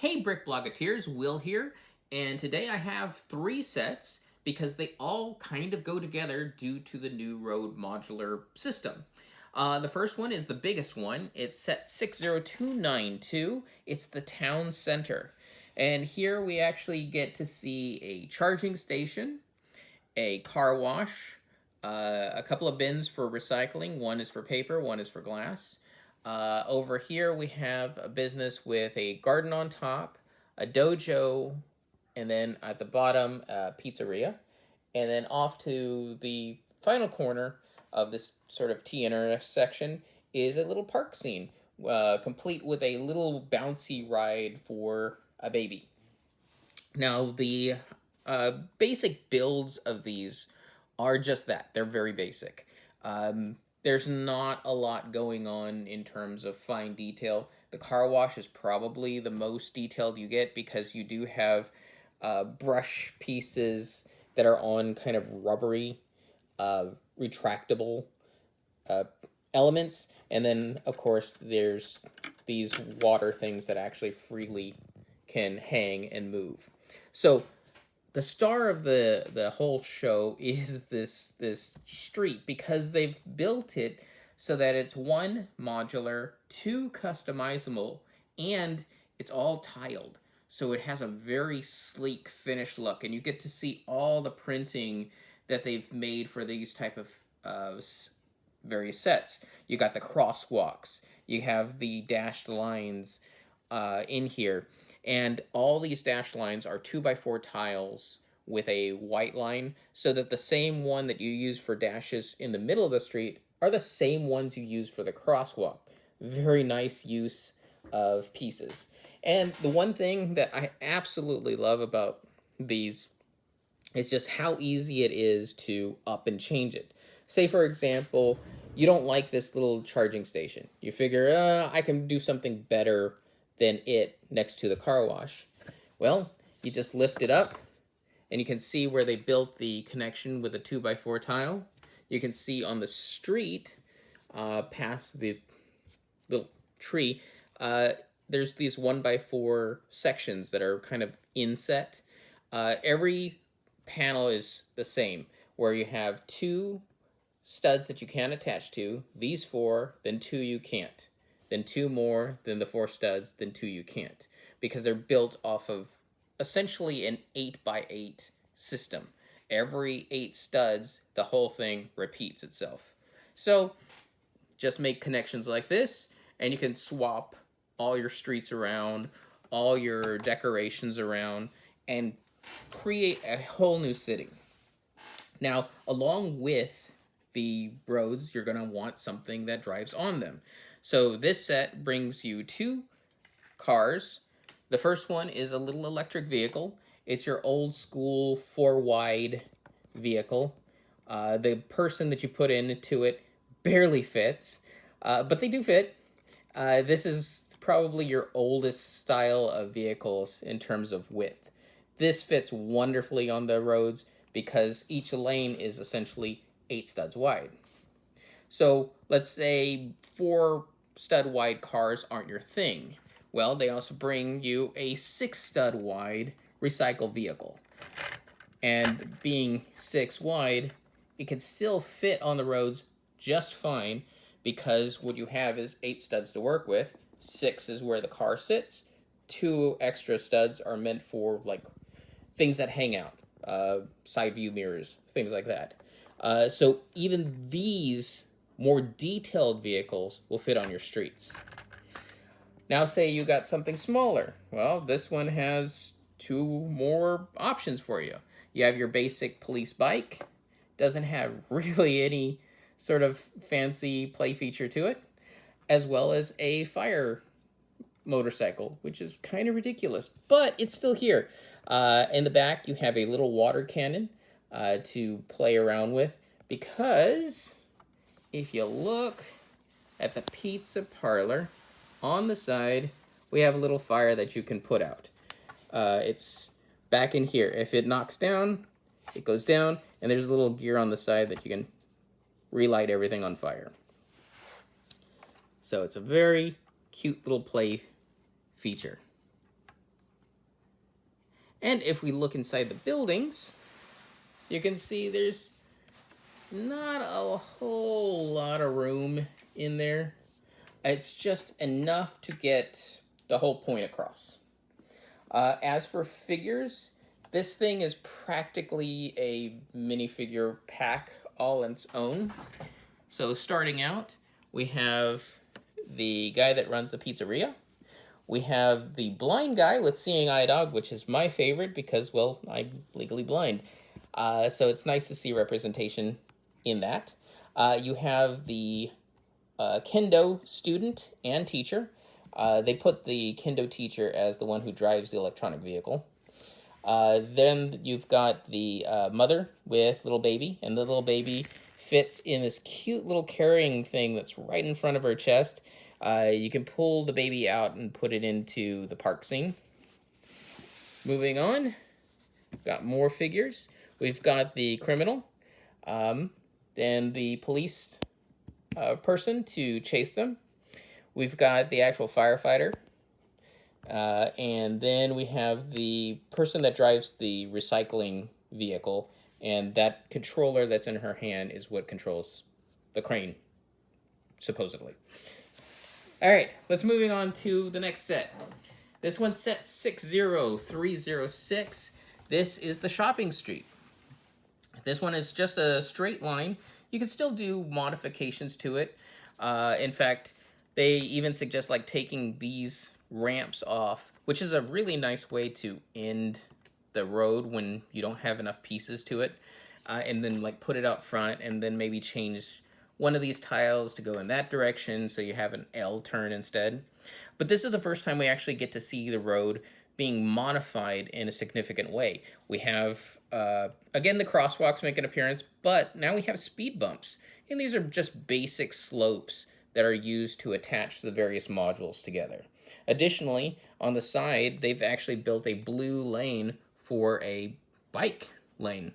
Hey Brick Bloggeteers, Will here, and today I have 3 sets because they all kind of go together due to the new road modular system. The first one is the biggest one. It's set 60292. It's the town center. And here we actually get to see a charging station, a car wash, a couple of bins for recycling. One is for paper, one is for glass. Over here we have a business with a garden on top, a dojo, and then at the bottom, a pizzeria. And then off to the final corner of this sort of T-intersection is a little park scene, complete with a little bouncy ride for a baby. Now, the basic builds of these are just that. They're very basic. There's not a lot going on in terms of fine detail. The car wash is probably the most detailed you get because you do have brush pieces that are on kind of rubbery, retractable elements. And then, of course, there's these water things that actually freely can hang and move. So the star of the whole show is this street because they've built it so that it's 1, modular, 2, customizable, and it's all tiled. So it has a very sleek finished look, and you get to see all the printing that they've made for these type of various sets. You got the crosswalks, you have the dashed lines in here, and all these dashed lines are 2x4 tiles with a white line, so that the same one that you use for dashes in the middle of the street are the same ones you use for the crosswalk. Very nice use of pieces. And the one thing that I absolutely love about these is just how easy it is to up and change it. Say, for example, you don't like this little charging station. You figure, I can do something better than it next to the car wash. Well, you just lift it up, and you can see where they built the connection with a 2x4 tile. You can see on the street, past the little tree, there's these 1x4 sections that are kind of inset. Every panel is the same, where you have 2 studs that you can attach to, these 4, then 2 you can't, then 2 more, then the 4 studs, then 2 you can't, because they're built off of essentially an 8x8 system. Every 8 studs, the whole thing repeats itself. So just make connections like this, and you can swap all your streets around, all your decorations around, and create a whole new city. Now, along with the roads, you're going to want something that drives on them. So this set brings you 2 cars. The first one is a little electric vehicle. It's your old school 4-wide vehicle. The person that you put into it barely fits, but they do fit. This is probably your oldest style of vehicles in terms of width. This fits wonderfully on the roads because each lane is essentially 8 studs wide. So let's say 4 stud wide cars aren't your thing. Well, they also bring you a 6 stud wide recycle vehicle. And being 6 wide, it can still fit on the roads just fine because what you have is 8 studs to work with. 6 is where the car sits. 2 extra studs are meant for like things that hang out, side view mirrors, things like that. So even these more detailed vehicles will fit on your streets. Now say you got something smaller. Well, this one has 2 more options for you. You have your basic police bike. Doesn't have really any sort of fancy play feature to it, as well as a fire motorcycle, which is kind of ridiculous, but it's still here. In the back, you have a little water cannon to play around with, because if you look at the pizza parlor, on the side, we have a little fire that you can put out. It's back in here. If it knocks down, it goes down, and there's a little gear on the side that you can relight everything on fire. So it's a very cute little play feature. And if we look inside the buildings, you can see there's not a whole lot of room in there. It's just enough to get the whole point across. As for figures, this thing is practically a minifigure pack all on its own. So starting out, we have the guy that runs the pizzeria. We have the blind guy with seeing eye dog, which is my favorite because, well, I'm legally blind. So it's nice to see representation in that. You have the kendo student and teacher. They put the kendo teacher as the one who drives the electronic vehicle. Then you've got the mother with little baby, and the little baby fits in this cute little carrying thing that's right in front of her chest. You can pull the baby out and put it into the park scene. Moving on, we've got more figures. We've got the criminal, then the police person to chase them. We've got the actual firefighter. And then we have the person that drives the recycling vehicle, and that controller that's in her hand is what controls the crane, supposedly. All right, let's moving on to the next set. This one's set 60306. This is the shopping street. This one is just a straight line. You can still do modifications to it. In fact, they even suggest like taking these ramps off, which is a really nice way to end the road when you don't have enough pieces to it, and then like put it out front and then maybe change one of these tiles to go in that direction so you have an L turn instead. But this is the first time we actually get to see the road being modified in a significant way. We have, again, the crosswalks make an appearance, but now we have speed bumps. And these are just basic slopes that are used to attach the various modules together. Additionally, on the side, they've actually built a blue lane for a bike lane.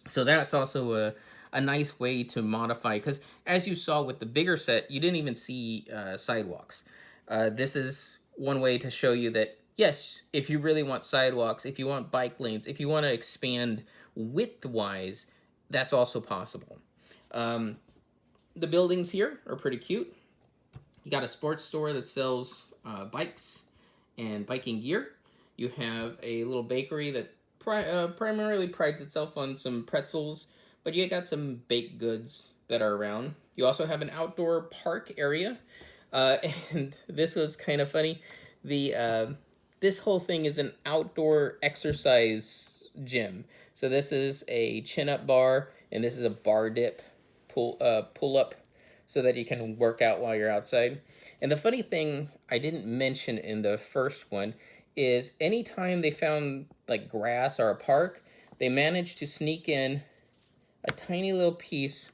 So that's also a nice way to modify, because as you saw with the bigger set, you didn't even see sidewalks. This is one way to show you that, yes, if you really want sidewalks, if you want bike lanes, if you want to expand width-wise, that's also possible. The buildings here are pretty cute. You got a sports store that sells bikes and biking gear. You have a little bakery that primarily prides itself on some pretzels, but you got some baked goods that are around. You also have an outdoor park area, and this was kind of funny. This whole thing is an outdoor exercise gym. So this is a chin-up bar, and this is a bar dip pull-up, so that you can work out while you're outside. And the funny thing I didn't mention in the first one is anytime they found like grass or a park, they managed to sneak in a tiny little piece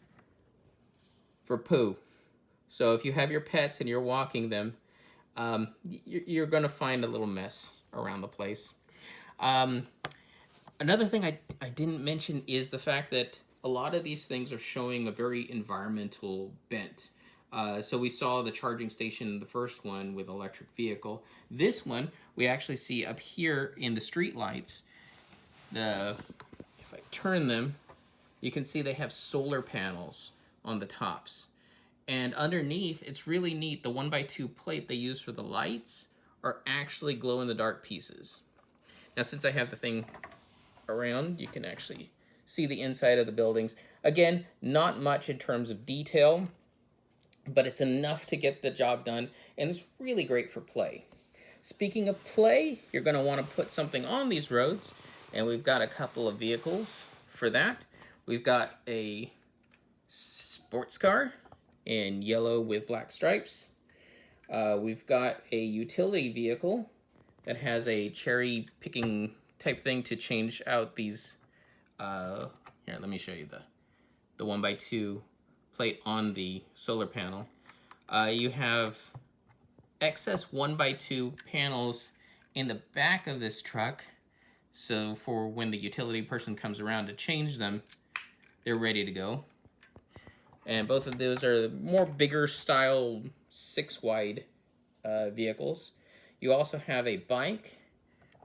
for poo. So if you have your pets and you're walking them, you're going to find a little mess around the place. Another thing I didn't mention is the fact that a lot of these things are showing a very environmental bent. So we saw the charging station in the first one with electric vehicle. This one, we actually see up here in the street lights. If I turn them, you can see they have solar panels on the tops. And underneath, it's really neat. The 1x2 plate they use for the lights are actually glow-in-the-dark pieces. Now, since I have the thing around, you can actually see the inside of the buildings. Again, not much in terms of detail, but it's enough to get the job done, and it's really great for play. Speaking of play, you're going to want to put something on these roads, and we've got a couple of vehicles for that. We've got a sports car in yellow with black stripes. We've got a utility vehicle that has a cherry picking type thing to change out these. Here, let me show you the 1x2 plate on the solar panel. You have excess 1x2 panels in the back of this truck, so for when the utility person comes around to change them, they're ready to go. And both of those are more bigger style 6 wide vehicles. You also have a bike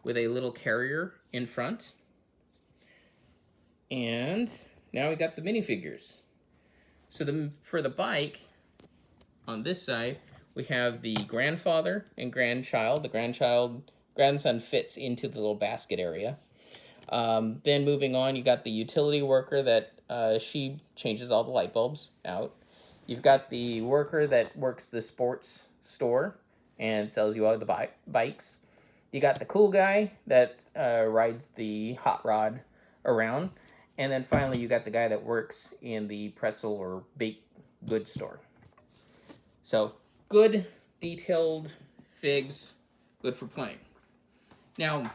with a little carrier in front. And now we got the minifigures. So for the bike, on this side, we have the grandfather and grandchild. The grandson fits into the little basket area. Then moving on, you got the utility worker that she changes all the light bulbs out. You've got the worker that works the sports store and sells you all the bikes. You got the cool guy that rides the hot rod around. And then finally, you got the guy that works in the pretzel or baked goods store. So, good, detailed figs, good for playing. Now,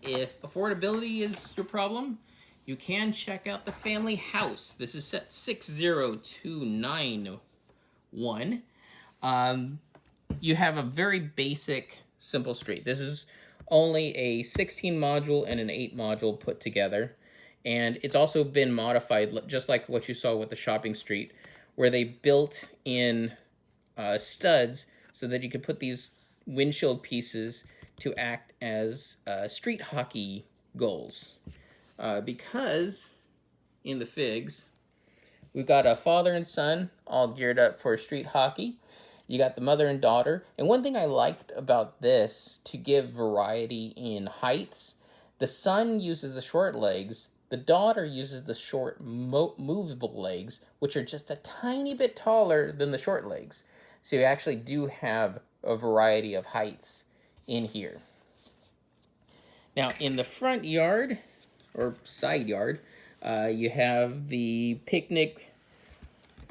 if affordability is your problem, you can check out the family house. This is set 60291. You have a very basic, simple street. This is only a 16 module and an 8 module put together. And it's also been modified, just like what you saw with the shopping street, where they built in studs so that you could put these windshield pieces to act as street hockey goals. Because in the figs, we've got a father and son all geared up for street hockey. You got the mother and daughter. And one thing I liked about this, to give variety in heights, the son uses the short legs, the daughter uses the short movable legs, which are just a tiny bit taller than the short legs. So you actually do have a variety of heights in here. Now in the front yard, or side yard, you have the picnic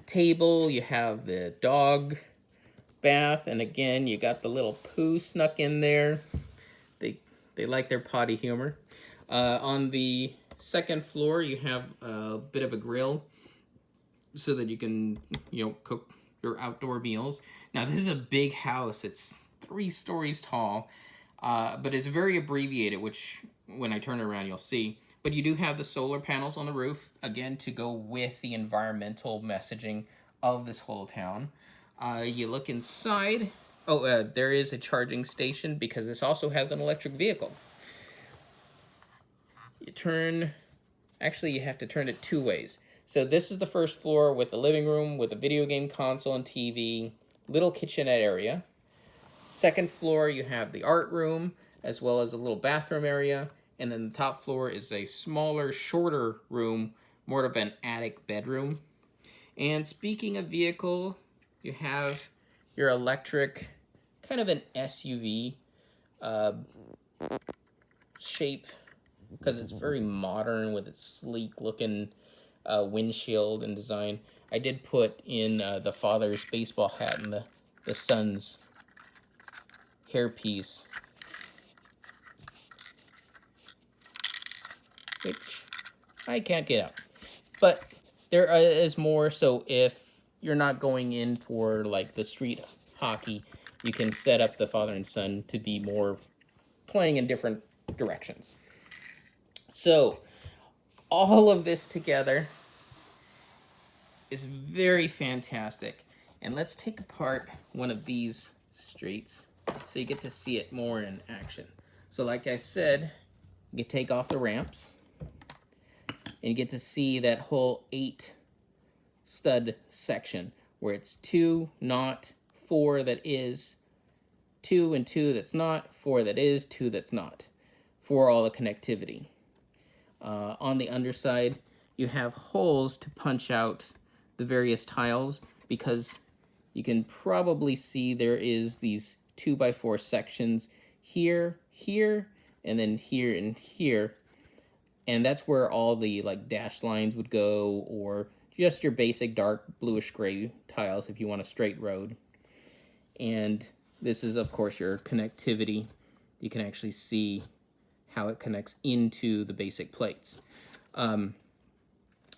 table, you have the dog bath, and again you got the little poo snuck in there. They like their potty humor. On the second floor you have a bit of a grill so that you can cook your outdoor meals. Now this is a big house. It's 3 stories tall, but it's very abbreviated, which when I turn it around you'll see. But you do have the solar panels on the roof, again, to go with the environmental messaging of this whole town. You look inside. There is a charging station because this also has an electric vehicle. Actually you have to turn it 2 ways. So this is the first floor with the living room with a video game console and TV, little kitchenette area. Second floor you have the art room as well as a little bathroom area. And then the top floor is a smaller, shorter room, more of an attic bedroom. And speaking of vehicle, you have your electric, kind of an SUV shape, because it's very modern with its sleek looking windshield and design. I did put in the father's baseball hat and the son's hairpiece, which I can't get out. But there is more, so if you're not going in for like the street hockey, you can set up the father and son to be more playing in different directions. So all of this together is very fantastic. And let's take apart one of these streets so you get to see it more in action. So like I said, you can take off the ramps and you get to see that whole 8 stud section where it's 2 not, 4 that is, 2 and 2 that's not, 4 that is, 2 that's not, for all the connectivity. On the underside, you have holes to punch out the various tiles, because you can probably see there is these 2x4 sections here, here, and then here and here. And that's where all the like dashed lines would go, or just your basic dark bluish gray tiles if you want a straight road. And this is, of course, your connectivity. You can actually see how it connects into the basic plates.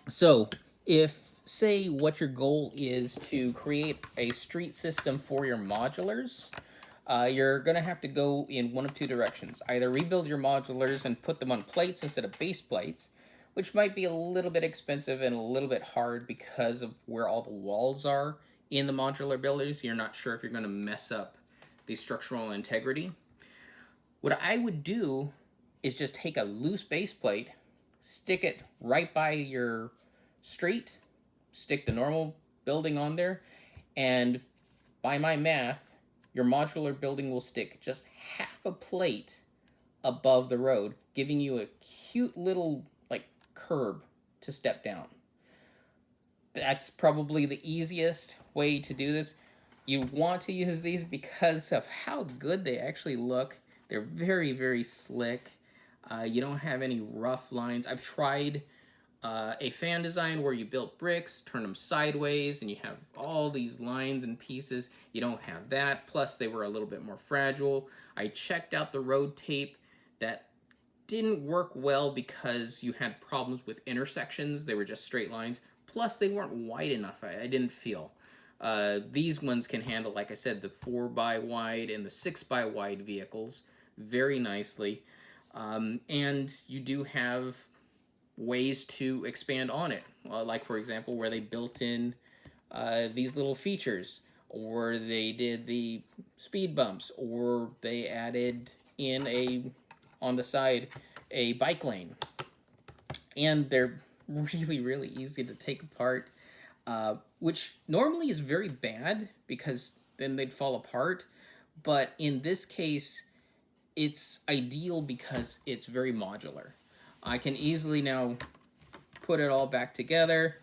So if, say, what your goal is to create a street system for your modulars, you're going to have to go in one of 2 directions. Either rebuild your modulars and put them on plates instead of base plates, which might be a little bit expensive and a little bit hard because of where all the walls are in the modular buildings. You're not sure if you're going to mess up the structural integrity. What I would do is just take a loose base plate, stick it right by your street, stick the normal building on there, and by my math, your modular building will stick just half a plate above the road, giving you a cute little like curb to step down. That's probably the easiest way to do this. You want to use these because of how good they actually look. They're very, very slick. You don't have any rough lines. I've tried a fan design where you built bricks, turn them sideways, and you have all these lines and pieces. You don't have that. Plus, they were a little bit more fragile. I checked out the road tape. That didn't work well because you had problems with intersections. They were just straight lines. Plus, they weren't wide enough, I didn't feel. These ones can handle, like I said, the 4x wide and the 6x wide vehicles very nicely. And you do have ways to expand on it. Like, for example, where they built in these little features, or they did the speed bumps, or they added in on the side a bike lane. And they're really, really easy to take apart, which normally is very bad because then they'd fall apart. But in this case, it's ideal because it's very modular. I can easily now put it all back together.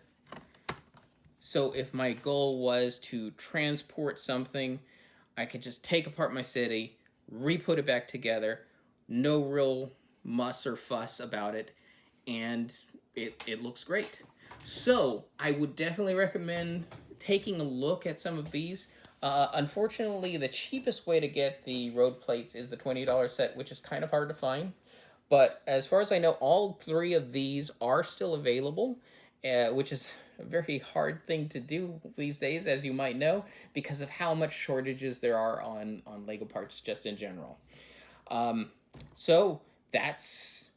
So if my goal was to transport something, I could just take apart my city, re-put it back together, no real muss or fuss about it, and it looks great. So I would definitely recommend taking a look at some of these. Unfortunately, the cheapest way to get the road plates is the $20 set, which is kind of hard to find. But as far as I know, all three of these are still available, which is a very hard thing to do these days, as you might know, because of how much shortages there are on Lego parts just in general. So that's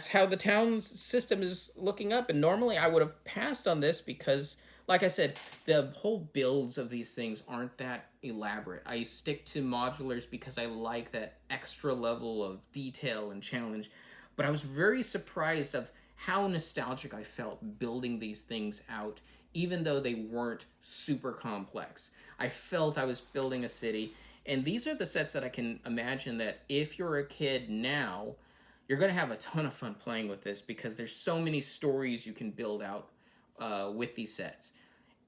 how the town system is looking up. And normally I would have passed on this because, like I said, the whole builds of these things aren't that elaborate. I stick to modulars because I like that extra level of detail and challenge. But I was very surprised of how nostalgic I felt building these things out, even though they weren't super complex. I felt I was building a city. And these are the sets that I can imagine that if you're a kid now, you're going to have a ton of fun playing with this because there's so many stories you can build out with these sets.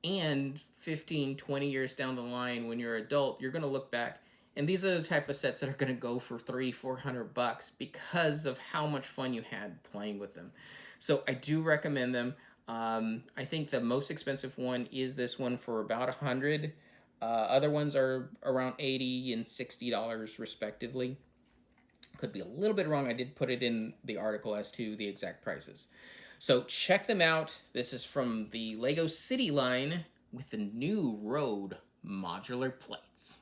And 15, 20 years down the line, when you're an adult, you're going to look back, and these are the type of sets that are going to go for $300-400 because of how much fun you had playing with them. So I do recommend them. I think the most expensive one is this one for about $100. Other ones are around $80 and $60 respectively. Could be a little bit wrong. I did put it in the article as to the exact prices. So check them out. This is from the Lego City line with the new road modular plates.